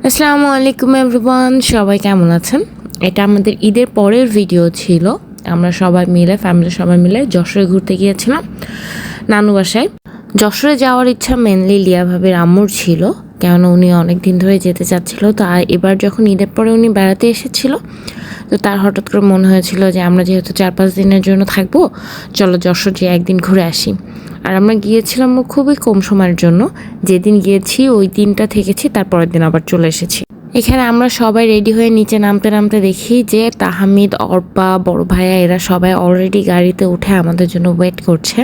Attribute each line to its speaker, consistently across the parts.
Speaker 1: আসসালামু আলাইকুম এভরিওয়ান, সবাই কেমন আছেন? এটা আমাদের ঈদের পরের ভিডিও ছিল। আমরা সবাই মিলে ফ্যামিলির সবাই মিলে যশোরে ঘুরতে গিয়েছিলাম নানু বাসায়। যশোরে যাওয়ার ইচ্ছা মেনলি লিয়া ভাবির আম্মুর ছিল, কেননা উনি অনেক দিন ধরে যেতে চাচ্ছিল। তো এবার যখন ঈদের পরে উনি বেড়াতে এসেছিল, তো তার হঠাৎ করে মনে হয়েছিল যে আমরা যেহেতু 4-5 দিনের জন্য থাকবো, চলো যশোর যেয়ে একদিন ঘুরে আসি। আর আমরা গিয়েছিলাম খুবই কম সময়ের জন্য। যেদিন গিয়েছি ওই দিনটা থেকেছি, তারপরের দিন আবার চলে এসেছি। এখানে আমরা সবাই রেডি হয়ে নিচে নামতে নামতে দেখি যে তাহমিদ, অর্পা, বড় ভাইয়া এরা সবাই অলরেডি গাড়িতে উঠে আমাদের জন্য ওয়েট করছে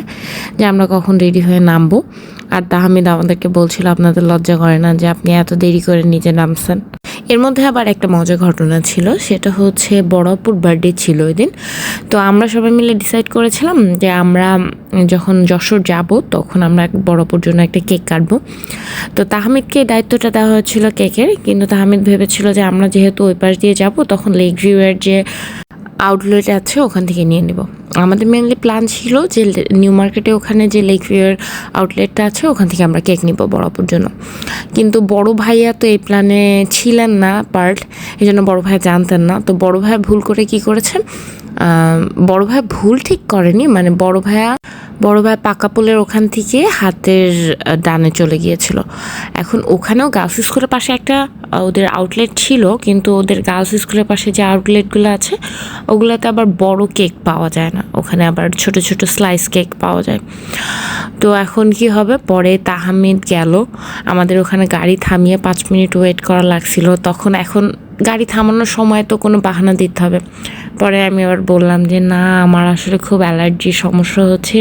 Speaker 1: যে আমরা কখন রেডি হয়ে নামবো। আর তাহমিদ আমাদেরকে বলছিল, আপনাদের লজ্জা করে না যে আপনি এত দেরি করে নিচে নামছেন? এর মধ্যে আবার একটা মজার ঘটনা ছিল, সেটা হচ্ছে বড় আপুর বার্থডে ছিল ওই দিন। তো আমরা সবাই মিলে ডিসাইড করেছিলাম যে আমরা যখন যশোর যাব তখন আমরা বড় আপুর জন্য একটা কেক কাটবো। তো তাহমিদকে দায়িত্বটা দেওয়া হয়েছিল কেকের, কিন্তু তাহমিদ ভেবেছিল যে আমরা যেহেতু ওই পাশ দিয়ে যাব তখন লেক ভিউয়ের যে আউটলেট আছে ওখান থেকে নিয়ে নেব। আমাদের মেনলি প্ল্যান ছিল যে নিউ মার্কেটে ওখানে যে লেক ভিউয়ের আউটলেটটা আছে ওখান থেকে আমরা কেক নিব বড় আপুর জন্য। কিন্তু বড় ভাইয়া তো এই প্ল্যানে ছিলেন না পার্ট, এই জন্য বড় ভাই জানতেন না। তো বড় ভাই ভুল করে কি করেছে, বড় ভাই ভুল ঠিক করেনি, মানে বড় ভাই পাকাপোলের ওখান থেকে হাতের ডানে চলে গিয়েছিল। এখন ওখানেও গার্লস স্কুলের পাশে একটা ওদের আউটলেট ছিল, কিন্তু ওদের গার্লস স্কুলের পাশে যে আউটলেটগুলো আছে ওগুলোতে আবার বড় কেক পাওয়া যায় না, ওখানে আবার ছোট ছোট স্লাইস কেক পাওয়া যায়। তো এখন কি হবে, পরে তাহমিদ গেল, আমাদের ওখানে গাড়ি থামিয়ে 5 মিনিট ওয়েট করা লাগছিল। এখন গাড়ি থামানোর সময় তো কোনো বাহানা দিতে হবে। পরে আমি আবার বললাম যে না, আমার আসলে খুব অ্যালার্জির সমস্যা হচ্ছে,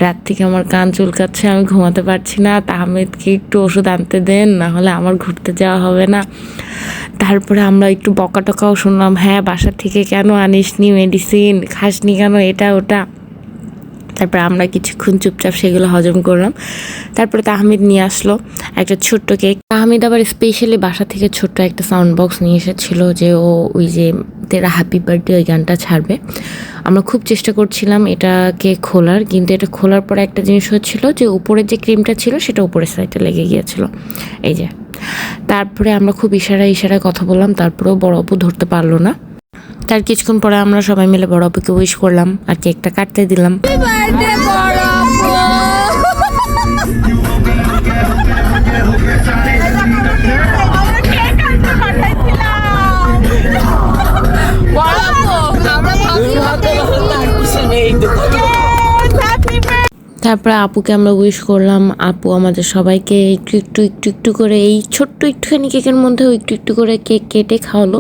Speaker 1: রাত থেকে আমার কান চুলকাচ্ছে, আমি ঘুমাতে পারছি না, তাহমিদকে একটু ওষুধ আনতে দেন, না হলে আমার ঘুরতে যাওয়া হবে না। তারপরে আমরা একটু বকাটকাও শুনলাম, হ্যাঁ বাসা থেকে কেন আনিসনি মেডিসিন, খাসনি কেন, এটা ওটা। তারপরে আমরা কিছুক্ষণ চুপচাপ সেগুলো হজম করলাম। তারপরে তাহমিদ নিয়ে আসলো একটা ছোট্ট কেক। তাহমিদ আবার স্পেশালি বাসা থেকে ছোট্ট একটা সাউন্ড বক্স নিয়ে এসেছিল যে ও ওই যে তেরা হ্যাপি বার্থডে ওই গানটা ছাড়বে। আমরা খুব চেষ্টা করছিলাম এটাকে খোলার, কিন্তু এটা খোলার পরে একটা জিনিস হচ্ছিল যে উপরের যে ক্রিমটা ছিল সেটা উপরের সাইডে লেগে গিয়েছিল, এই যে। তারপরে আমরা খুব ইশারায় কথা বললাম, তারপরেও বড় আপু ধরতে পারলো না। তার কিছুক্ষণ পরে আমরা সবাই মিলে বড় আপুকে উইশ করলাম আর কেকটা কাটতে দিলাম। তারপরে আপুকে আমরা উইশ করলাম। আপু আমাদের সবাইকে একটু করে এই ছোট্ট একটুখানি কেকের মধ্যেও একটু করে কেক কেটে খাওয়ালো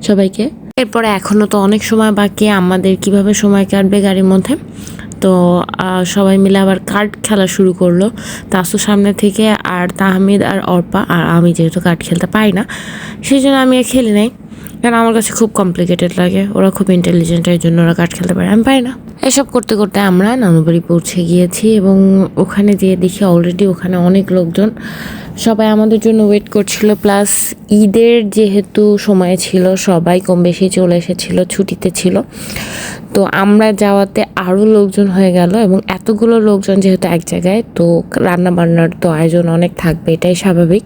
Speaker 1: সবাইকে। এরপরে এখনও তো অনেক সময় বাকি, আমাদের কিভাবে সময় কাটবে গাড়ির মধ্যে। তো সবাই মিলে আবার কার্ড খেলা শুরু করলো, তাসু সামনে থেকে, আর তাহমিদ আর অর্পা। আর আমি যেহেতু কার্ড খেলতে পারি না, সেই জন্য আমি আর খেলি নাই, কারণ আমার কাছে খুব কমপ্লিকেটেড লাগে। ওরা খুব ইন্টেলিজেন্ট, এই জন্য ওরা কার্ড খেলতে পারে, আমি পারি না। এসব করতে করতে আমরা নানুবাড়ি পৌঁছে গিয়েছি, এবং ওখানে যেয়ে দেখি অলরেডি ওখানে অনেক লোকজন সবাই আমাদের জন্য ওয়েট করছিল। প্লাস ঈদের যেহেতু সময় ছিল, সবাই কম বেশি চলে এসেছিল, ছুটিতে ছিল। তো আমরা যাওয়াতে আরও লোকজন হয়ে গেল, এবং এতগুলো লোকজন যেহেতু এক জায়গায়, তো রান্না বান্নার তো আয়োজন অনেক থাকবে, এটাই স্বাভাবিক।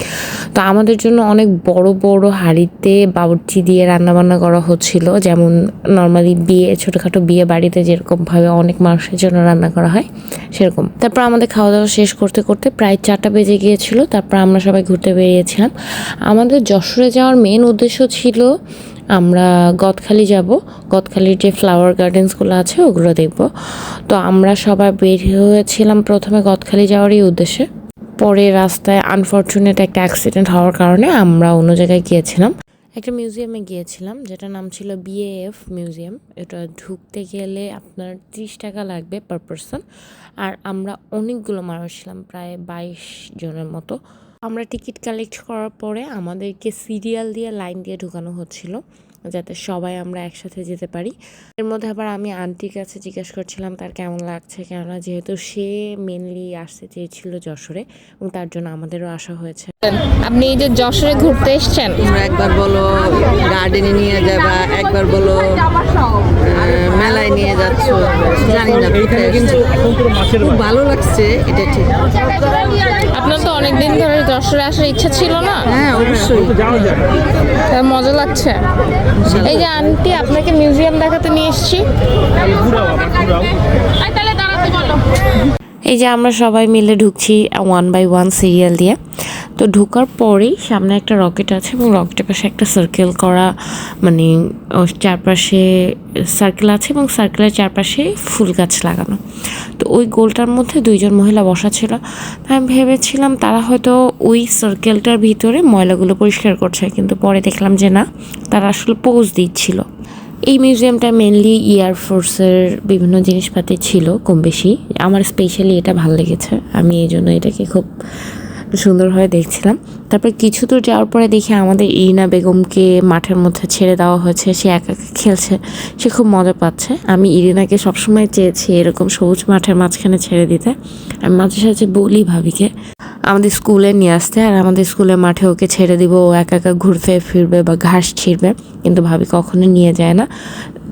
Speaker 1: তো আমাদের জন্য অনেক বড় বড় হাঁড়িতে বাবুর্চি দিয়ে রান্না বান্না করা হচ্ছিল, যেমন নর্মালি ছোটোখাটো বিয়ে বাড়িতে যেরকমভাবে অনেক মানুষের জন্য রান্না করা হয় সেরকম। তারপর আমাদের খাওয়া দাওয়া শেষ করতে করতে প্রায় 4টা বেজে গিয়েছিল। তারপর আমরা সবাই ঘুরতে বেরিয়েছিলাম। আমাদের যশোরে যাওয়ার মেন উদ্দেশ্য ছিল আমরা গদখালি যাব, গদখালির যে ফ্লাওয়ার গার্ডেন্সগুলো আছে ওগুলো দেখব। তো আমরা সবাই বের হয়েছিলাম প্রথমে গদখালি যাওয়ারই উদ্দেশ্যে। পরে রাস্তায় আনফর্চুনেট একটা অ্যাক্সিডেন্ট হওয়ার কারণে আমরা অন্য জায়গায় গিয়েছিলাম, একটা মিউজিয়ামে গিয়েছিলাম যেটা নাম ছিল BAF মিউজিয়াম। এটা ঢুকতে গেলে আপনার 30 টাকা লাগবে পার পারসন। আর আমরা অনেকগুলো মানুষ ছিলাম, প্রায় 22 জনের মতো। আমরা টিকিট কালেক্ট করার পরে আমাদেরকে সিরিয়াল দিয়ে লাইন দিয়ে ঢুকানো হচ্ছিল। যাতে সবাই আমরা একসাথে যেতে পারি। এর মধ্যে আবার আমি আন্টির কাছে জিজ্ঞেস করছিলাম তার কেমন লাগছে, কেননা যেহেতু সে মেনলি আসতে চেয়েছিল যশোরে এবং তার জন্য আমাদেরও আসা হয়েছে। আপনি এই যে যশোরে ঘুরতে এসেছেন,
Speaker 2: একবার বলো গার্ডেনে নিয়ে যাবা, একবার বলো মেলায় নিয়ে যাচ্ছ, জানি না খুব ভালো লাগছে, এটা ঠিক।
Speaker 1: আপনার তো অনেকদিন ধরে যশোরে আসার ইচ্ছা ছিল না?
Speaker 2: হ্যাঁ অবশ্যই,
Speaker 1: মজা লাগছে। এই যে আন্টি আপনাকে মিউজিয়াম দেখাতে নিয়ে এসেছি। এই যে আমরা সবাই মিলে ঢুকছি 1 বাই 1 সিরিয়াল দিয়ে। তো ঢোকার পরেই সামনে একটা রকেট আছে এবং রকেটের পাশে একটা সার্কেল করা, মানে চারপাশে সার্কেল আছে এবং সার্কেলের চারপাশে ফুল গাছ লাগানো। তো ওই গোলটার মধ্যে 2জন মহিলা বসা ছিল। আমি ভেবেছিলাম তারা হয়তো ওই সার্কেলটার ভিতরে ময়লাগুলো পরিষ্কার করছে, কিন্তু পরে দেখলাম যে না, তারা আসলে পোজ দিচ্ছিল। এই মিউজিয়ামটা মেনলি এয়ারফোর্সের বিভিন্ন জিনিসপাতি ছিল কম বেশি। আমার স্পেশালি এটা ভালো লেগেছে, আমি এই জন্য এটাকে খুব সুন্দরভাবে দেখছিলাম। তারপর কিছু দূর যাওয়ার পরে দেখি আমাদের ইরিনা বেগমকে মাঠের মধ্যে ছেড়ে দেওয়া হয়েছে, সে একা একা খেলছে, সে খুব মজা পাচ্ছে। আমি ইরিনাকে সবসময় চেয়েছি এরকম সবুজ মাঠের মাঝখানে ছেড়ে দিতে। আমি মাঝে সাঝে বলি ভাবিকে আমাদের স্কুলে নিয়ে আসতে, আর আমাদের স্কুলের মাঠে ওকে ছেড়ে দিব, ও একা একা ঘুরতে ফিরবে বা ঘাস ছিঁড়বে, কিন্তু ভাবি কখনো নিয়ে যায় না।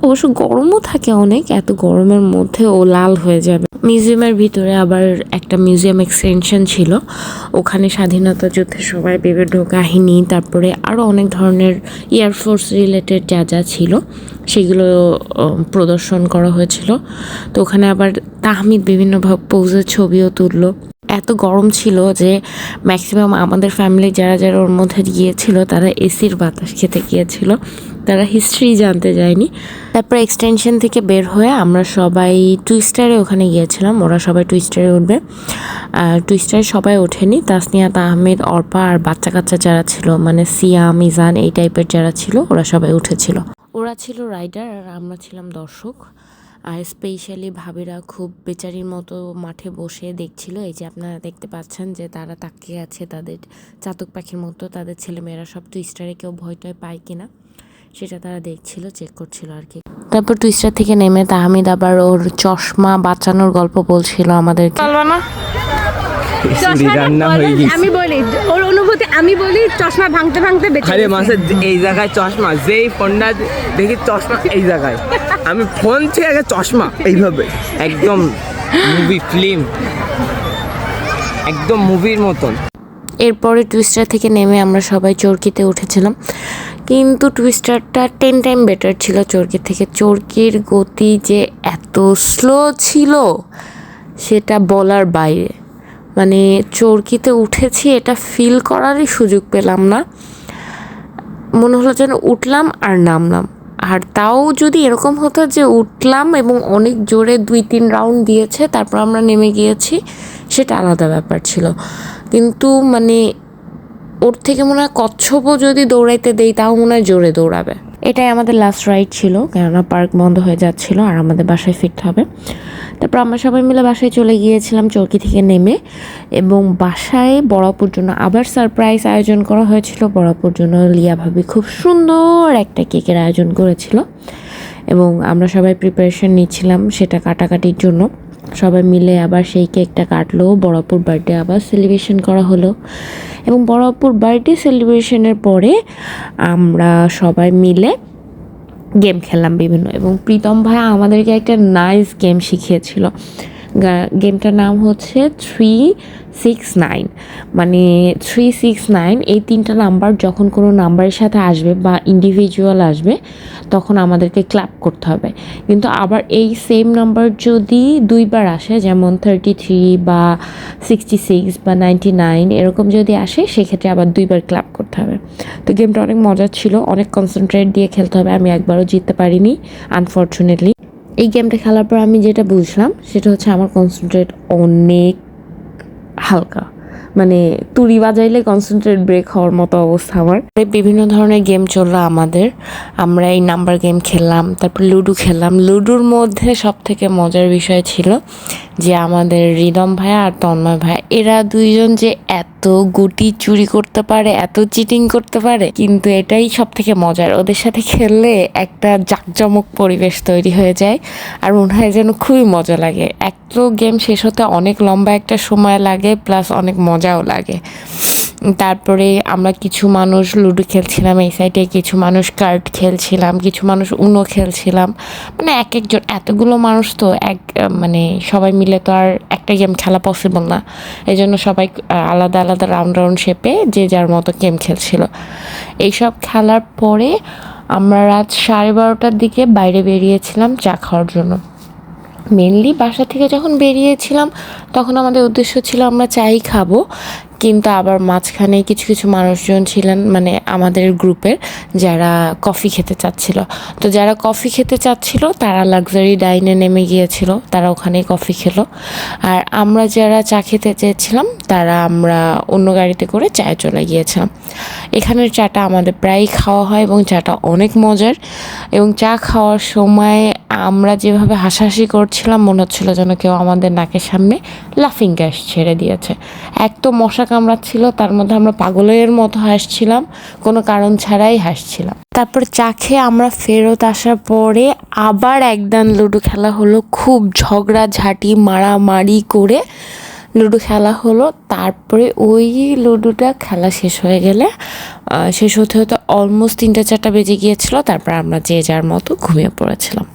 Speaker 1: অবশ্য গরমও থাকে অনেক, এত গরমের মধ্যে ও লাল হয়ে যাবে। মিউজিয়ামের ভিতরে আবার একটা মিউজিয়াম এক্সটেনশন ছিল, ওখানে স্বাধীনতা যুদ্ধের সময় বিভিন্ন কাহিনী, তারপরে আরও অনেক ধরনের এয়ারফোর্স রিলেটেড যা যা ছিল সেগুলো প্রদর্শন করা হয়েছিল। তো ওখানে আবার তাহমিদ বিভিন্ন পোজের ছবিও তুললো। এত গরম ছিল যে ম্যাক্সিমাম আমাদের ফ্যামিলি যারা যারা ওর মধ্যে গিয়েছিল তারা এসির বাতাস খেতে গিয়েছিল, তারা হিস্ট্রি জানতে যায়নি। তারপর এক্সটেনশন থেকে বের হয়ে আমরা সবাই টুইস্টারে ওখানে গিয়েছিলাম, ওরা সবাই টুইস্টারে উঠবে। টুইস্টারে সবাই ওঠেনি, তাসনিয়া, তাহমিদ, অর্পা আর বাচ্চা কাচ্চা যারা ছিল, মানে সিয়া, মিজান এই টাইপের যারা ছিল, ওরা সবাই উঠেছিল। ওরা ছিল রাইডার আর আমরা ছিলাম দর্শক। আর স্পেশালি ভাবিরা খুব বেচারির মতো মাঠে বসে দেখছিল। এই যে আপনারা দেখতে পাচ্ছেন যে তারা তাকিয়ে আছে তাদের চাতক পাখির মতো, তাদের ছেলেমেয়েরা সব টুইস্টারে কেউ ভয় টয় পায় কিনা সেটা তারা দেখছিল, চেক করছিল আর কি। তারপর টুইস্টার থেকে নেমে তাহমিদ আবার ওর চশমা বাঁচানোর গল্প বলছিল আমাদেরকে।
Speaker 3: আমি বলি ওর অনুভূতি, আমি বলি চশমা ভাঙতে ভাঙতে বেঁচে
Speaker 4: আরে মাসে এই জায়গায় চশমা, যেই ফোনটা দেখি চশমা এই জায়গায়, আমি ফোন থেকে আগে চশমা এইভাবে একদম মুভি ফিল্ম, একদম মুভির মতন।
Speaker 1: এরপরে টুইস্টার থেকে নেমে আমরা সবাই চরকিতে উঠেছিলাম, কিন্তু টুইস্টারটা 10 টাইম বেটার ছিল চরকির থেকে। চরকির গতি যে এত স্লো ছিল সেটা বলার বাইরে, মানে চরকিতে উঠেছি এটা ফিল করারই সুযোগ পেলাম না। মনে হলো যেন উঠলাম আর নামলাম। আর তাও যদি এরকম হতো যে উঠলাম এবং অনেক জোরে 2-3 রাউন্ড দিয়েছে তারপর আমরা নেমে গিয়েছি, সেটা আলাদা ব্যাপার ছিল। কিন্তু মানে ওর থেকে মনে হয় কচ্ছপও যদি দৌড়াইতে দেই তাও মনে হয় জোরে দৌড়াবে। এটাই আমাদের লাস্ট রাইড ছিল, কেননা পার্ক বন্ধ হয়ে যাচ্ছিল আর আমাদের বাসায় ফিরতে হবে। তারপর আমরা সবাই মিলে বাসায় চলে গিয়েছিলাম চরকি থেকে নেমে, এবং বাসায় বড়াপুর জন্য আবার সারপ্রাইজ আয়োজন করা হয়েছিল। বড়াপুর জন্য লিয়া ভাবি খুব সুন্দর একটা কেকের আয়োজন করেছিল এবং আমরা সবাই প্রিপারেশন নিচ্ছিলাম সেটা কাটাকাটির জন্য। সবাই মিলে আবার সেই কেকটা কাটলো, বড়াপুর বার্থডে আবার সেলিব্রেশন করা হলো। এবং বড়াপুর বার্থডে সেলিব্রেশনের পরে আমরা সবাই মিলে গেম খেললাম বিভিন্ন, এবং প্রীতম ভাই আমাদেরকে একটা নাইস গেম শিখিয়েছিল। গেমটার নাম হচ্ছে 369, মানে 369 এই 3টা নাম্বার যখন কোনো নাম্বারের সাথে আসবে বা ইন্ডিভিজুয়াল আসবে তখন আমাদেরকে ক্ল্যাপ করতে হবে। কিন্তু আবার এই সেম নাম্বার যদি 2বার আসে, যেমন 33 বা 66 বা 99 এরকম যদি আসে, সেক্ষেত্রে আবার 2বার ক্ল্যাপ করতে হবে। তো গেমটা অনেক মজার ছিল, অনেক কনসেন্ট্রেট দিয়ে খেলতে হবে। আমি একবারও জিততে পারিনি আনফর্চুনেটলি। এই গেমটা খেলার পর আমি যেটা বুঝলাম সেটা হচ্ছে আমার কনসেন্ট্রেট অনেক হালকা, মানে তুড়ি বাজাইলে কনসেন্ট্রেট ব্রেক হওয়ার মতো অবস্থা আমার। বিভিন্ন ধরনের গেম চললো আমাদের, আমরা এই নাম্বার গেম খেললাম, তারপর লুডো খেললাম। লুডোর মধ্যে সব থেকে মজার বিষয় ছিল যে আমাদের রিদম ভাইয়া আর তন্ময় ভাইয়া এরা দুইজন যে এত গুটি চুরি করতে পারে, এত চিটিং করতে পারে, কিন্তু এটাই সব থেকে মজার। ওদের সাথে খেললে একটা জাঁকজমক পরিবেশ তৈরি হয়ে যায়, আর মনে হয় যেন খুবই মজা লাগে। এক তো গেম শেষ হতে অনেক লম্বা একটা সময় লাগে, প্লাস অনেক মজাও লাগে। তারপরে আমরা কিছু মানুষ লুডো খেলছিলাম এই সাইডে, কিছু মানুষ কার্ড খেলছিলাম, কিছু মানুষ উনো খেলছিলাম। মানে এক একজন, এতগুলো মানুষ তো মানে সবাই মিলে তো আর একটা গেম খেলা পসিবল না। এই জন্য সবাই আলাদা আলাদা রাউন্ড রাউন্ড শেপে যে যার মতো গেম খেলছিল। এইসব খেলার পরে আমরা রাত 12:30টার দিকে বাইরে বেরিয়েছিলাম চা খাওয়ার জন্য। মেনলি বাসা থেকে যখন বেরিয়েছিলাম তখন আমাদের উদ্দেশ্য ছিল আমরা চাই খাবো, কিন্তু আবার মাঝখানে কিছু কিছু মানুষজন ছিলেন মানে আমাদের গ্রুপের যারা কফি খেতে চাচ্ছিল। তো যারা কফি খেতে চাচ্ছিল তারা লাক্সারি ডাইনে নেমে গিয়েছিল, তারা ওখানেই কফি খেলো। আর আমরা যারা চা খেতে চেয়েছিলাম তারা আমরা অন্য গাড়িতে করে চায়ে চলে গিয়েছিলাম। এখানের চাটা আমাদের প্রায়ই খাওয়া হয় এবং চাটা অনেক মজার। এবং চা খাওয়ার সময় আমরা যেভাবে হাসাহাসি করছিলাম মনে হচ্ছিল যেন কেউ আমাদের নাকের সামনে লাফিং গ্যাস ছেড়ে দিয়েছে। এক তো মশা কামড়াচ্ছিল, তার মধ্যে আমরা পাগলের মতো হাসছিলাম, কোনো কারণ ছাড়াই হাসছিলাম। তারপর চা খেয়ে আমরা ফেরত আসার পরে আবার একদান লুডো খেলা হলো, খুব ঝগড়াঝাঁটি মারামারি করে লুডো খেলা হলো। তারপরে ওই লুডোটা খেলা শেষ হয়ে গেলে শেষ হতে হতে অলমোস্ট 3টা 4টা বেজে গিয়েছিল। তারপর আমরা যে যার মতো ঘুমিয়ে পড়েছিলাম।